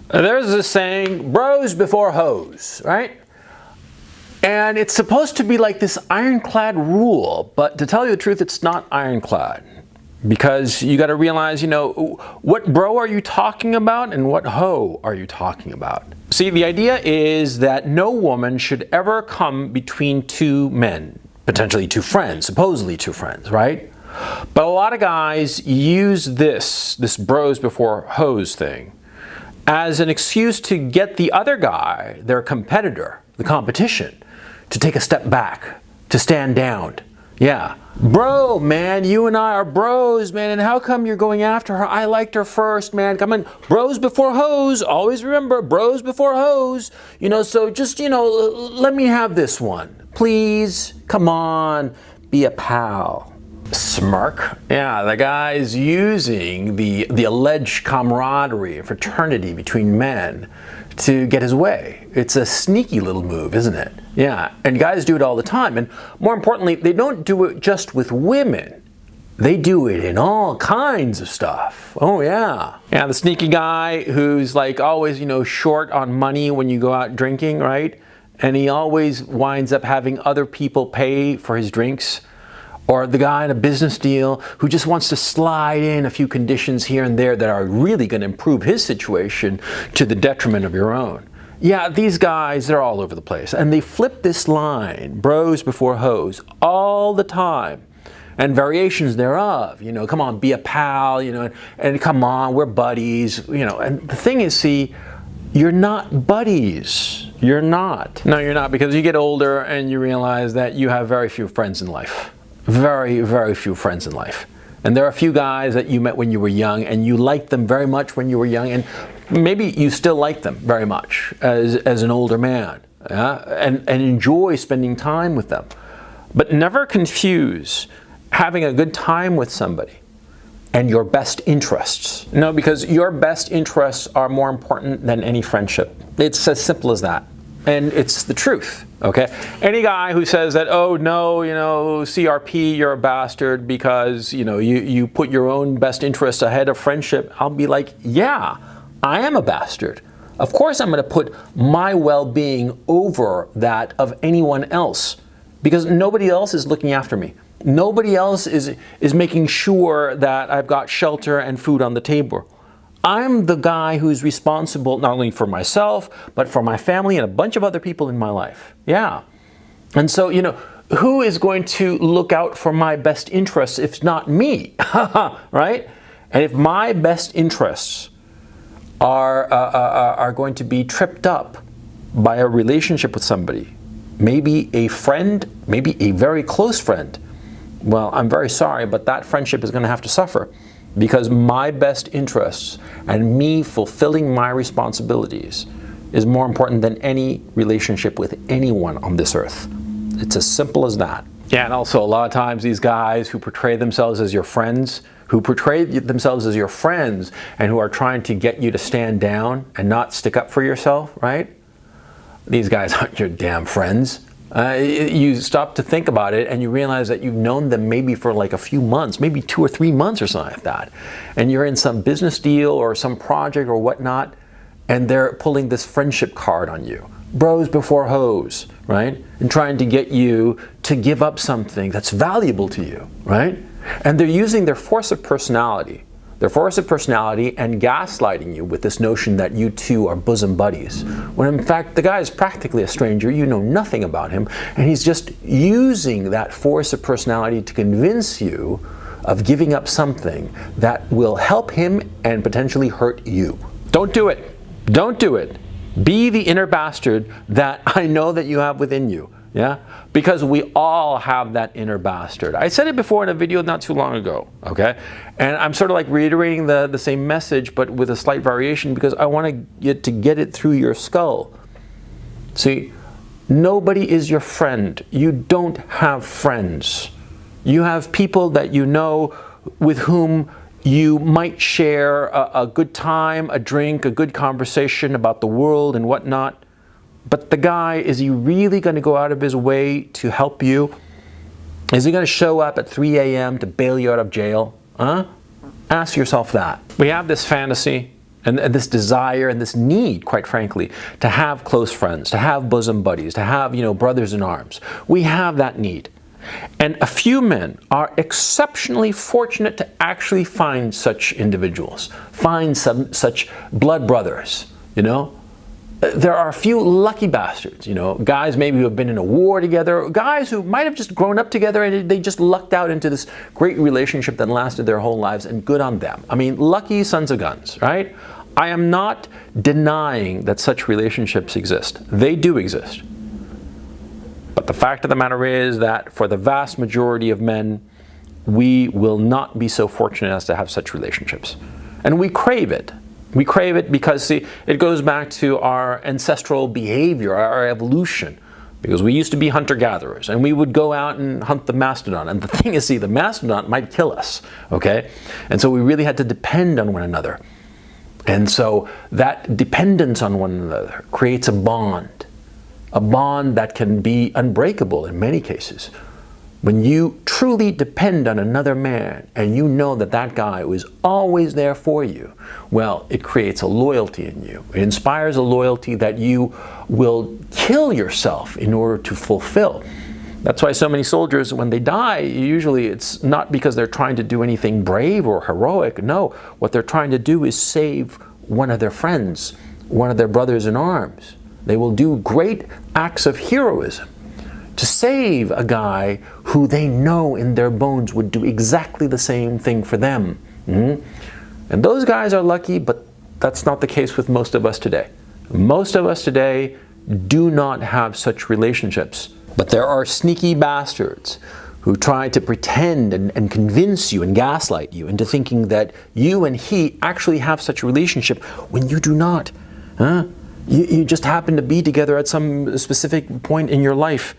There's this saying, bros before hoes, right? And it's supposed to be like this ironclad rule, but to tell you the truth, it's not ironclad. Because you got to realize, what bro are you talking about and what hoe are you talking about? See, the idea is that no woman should ever come between two men, potentially two friends, supposedly two friends, right? But a lot of guys use this bros before hoes thing as an excuse to get the other guy, their competitor, the competition, to take a step back, to stand down. Yeah. Bro, man, you and I are bros, man, and how come you're going after her? I liked her first, man. Come on, bros before hoes. Always remember, bros before hoes. So just, let me have this one. Please, come on, be a pal. Smirk. Yeah, the guy's using the alleged camaraderie and fraternity between men to get his way. It's a sneaky little move, isn't it? Yeah, and guys do it all the time. And more importantly, they don't do it just with women. They do it in all kinds of stuff. Oh yeah. Yeah, the sneaky guy who's like always, short on money when you go out drinking, right? And he always winds up having other people pay for his drinks. Or the guy in a business deal who just wants to slide in a few conditions here and there that are really going to improve his situation to the detriment of your own. Yeah, these guys, they're all over the place. And they flip this line, bros before hoes, all the time. And variations thereof. Come on, be a pal, and come on, we're buddies. And the thing is, see, you're not buddies. You're not. No, you're not, because you get older and you realize that you have very few friends in life. Very, very few friends in life. And there are a few guys that you met when you were young and you liked them very much when you were young, and maybe you still like them very much as an older man, and enjoy spending time with them. But never confuse having a good time with somebody and your best interests. No, because your best interests are more important than any friendship. It's as simple as that. And it's the truth, okay? Any guy who says that, oh no, CRP, you're a bastard because, you put your own best interests ahead of friendship, I'll be like, yeah, I am a bastard. Of course I'm gonna put my well-being over that of anyone else, because nobody else is looking after me. Nobody else is making sure that I've got shelter and food on the table. I'm the guy who's responsible not only for myself, but for my family and a bunch of other people in my life. Yeah. And so, who is going to look out for my best interests if not me? Right? And if my best interests are going to be tripped up by a relationship with somebody, maybe a friend, maybe a very close friend, well, I'm very sorry, but that friendship is going to have to suffer. Because my best interests and me fulfilling my responsibilities is more important than any relationship with anyone on this earth. It's as simple as that. Yeah, and also a lot of times these guys who portray themselves as your friends, and who are trying to get you to stand down and not stick up for yourself, right? These guys aren't your damn friends. You stop to think about it and you realize that you've known them maybe for like a few months, maybe 2 or 3 months or something like that. And you're in some business deal or some project or whatnot, and they're pulling this friendship card on you. Bros before hoes, right? And trying to get you to give up something that's valuable to you, right? And they're using their force of personality and gaslighting you with this notion that you two are bosom buddies. When in fact, the guy is practically a stranger, you know nothing about him, and he's just using that force of personality to convince you of giving up something that will help him and potentially hurt you. Don't do it. Don't do it. Be the inner bastard that I know that you have within you. Yeah? Because we all have that inner bastard. I said it before in a video not too long ago, okay? And I'm sort of like reiterating the same message, but with a slight variation, because I want you to get it through your skull. See, nobody is your friend. You don't have friends. You have people that you know with whom you might share a good time, a drink, a good conversation about the world and whatnot. But the guy, is he really going to go out of his way to help you? Is he going to show up at 3 a.m. to bail you out of jail? Ask yourself that. We have this fantasy, And this desire and this need, quite frankly, to have close friends, to have bosom buddies, to have, brothers in arms. We have that need. And a few men are exceptionally fortunate to actually find such individuals, find such blood brothers, There are a few lucky bastards, guys maybe who have been in a war together, guys who might have just grown up together and they just lucked out into this great relationship that lasted their whole lives, and good on them. I mean, lucky sons of guns, right? I am not denying that such relationships exist. They do exist. But the fact of the matter is that for the vast majority of men, we will not be so fortunate as to have such relationships. And we crave it. We crave it because, see, it goes back to our ancestral behavior, our evolution. Because we used to be hunter-gatherers, and we would go out and hunt the mastodon. And the thing is, see, the mastodon might kill us, okay? And so we really had to depend on one another. And so that dependence on one another creates a bond that can be unbreakable in many cases. When you truly depend on another man and you know that that guy is always there for you, well, it creates a loyalty in you. It inspires a loyalty that you will kill yourself in order to fulfill. That's why so many soldiers, when they die, usually it's not because they're trying to do anything brave or heroic. No, what they're trying to do is save one of their friends, one of their brothers in arms. They will do great acts of heroism to save a guy who they know in their bones would do exactly the same thing for them. And those guys are lucky, but that's not the case with most of us today. Most of us today do not have such relationships. But there are sneaky bastards who try to pretend and convince you and gaslight you into thinking that you and he actually have such a relationship when you do not. You just happen to be together at some specific point in your life.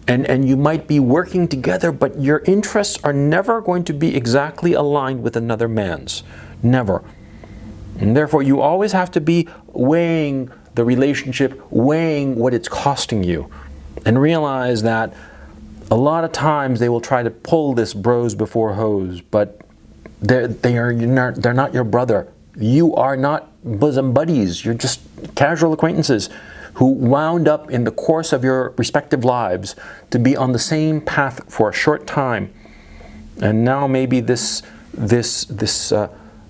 And you might be working together, but your interests are never going to be exactly aligned with another man's. Never. And therefore, you always have to be weighing the relationship, weighing what it's costing you. And realize that a lot of times they will try to pull this bros before hoes, but they're not your brother. You are not bosom buddies. You're just casual acquaintances who wound up in the course of your respective lives to be on the same path for a short time. And now maybe this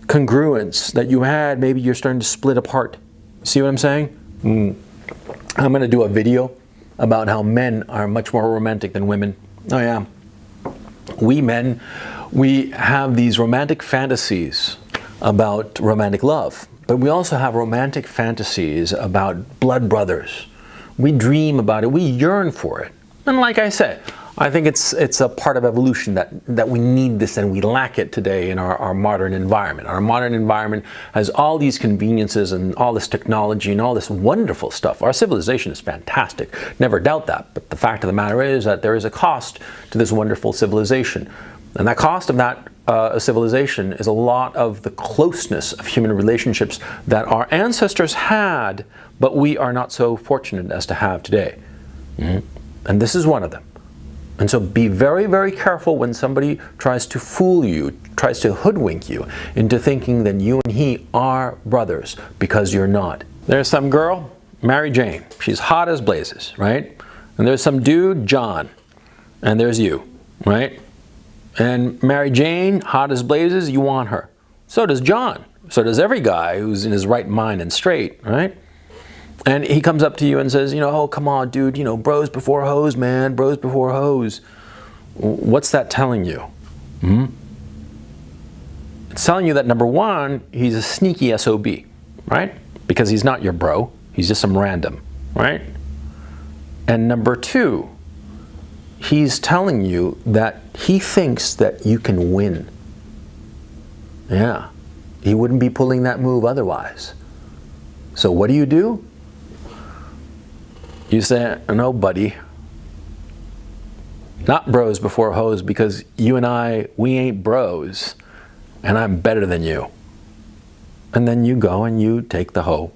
congruence that you had, maybe you're starting to split apart. See what I'm saying? I'm going to do a video about how men are much more romantic than women. Oh yeah. We men, we have these romantic fantasies about romantic love, but we also have romantic fantasies about blood brothers. We dream about it, we yearn for it. And like I said, I think it's a part of evolution that we need this and we lack it today in our modern environment. Our modern environment has all these conveniences and all this technology and all this wonderful stuff. Our civilization is fantastic, never doubt that. But the fact of the matter is that there is a cost to this wonderful civilization. And that cost of that civilization is a lot of the closeness of human relationships that our ancestors had, but we are not so fortunate as to have today. And this is one of them. And so be very, very careful when somebody tries to fool you, tries to hoodwink you into thinking that you and he are brothers, because you're not. There's some girl, Mary Jane. She's hot as blazes, right? And there's some dude, John. And there's you, right? And Mary Jane, hot as blazes, you want her. So does John. So does every guy who's in his right mind and straight, right? And he comes up to you and says, oh, come on, dude, bros before hoes, man, bros before hoes. What's that telling you? It's telling you that, number one, he's a sneaky SOB, right? Because he's not your bro. He's just some random, right? And number two, he's telling you that he thinks that you can win. Yeah. He wouldn't be pulling that move otherwise. So what do? You say, no, buddy. Not bros before hoes, because you and I, we ain't bros, and I'm better than you. And then you go and you take the hoe.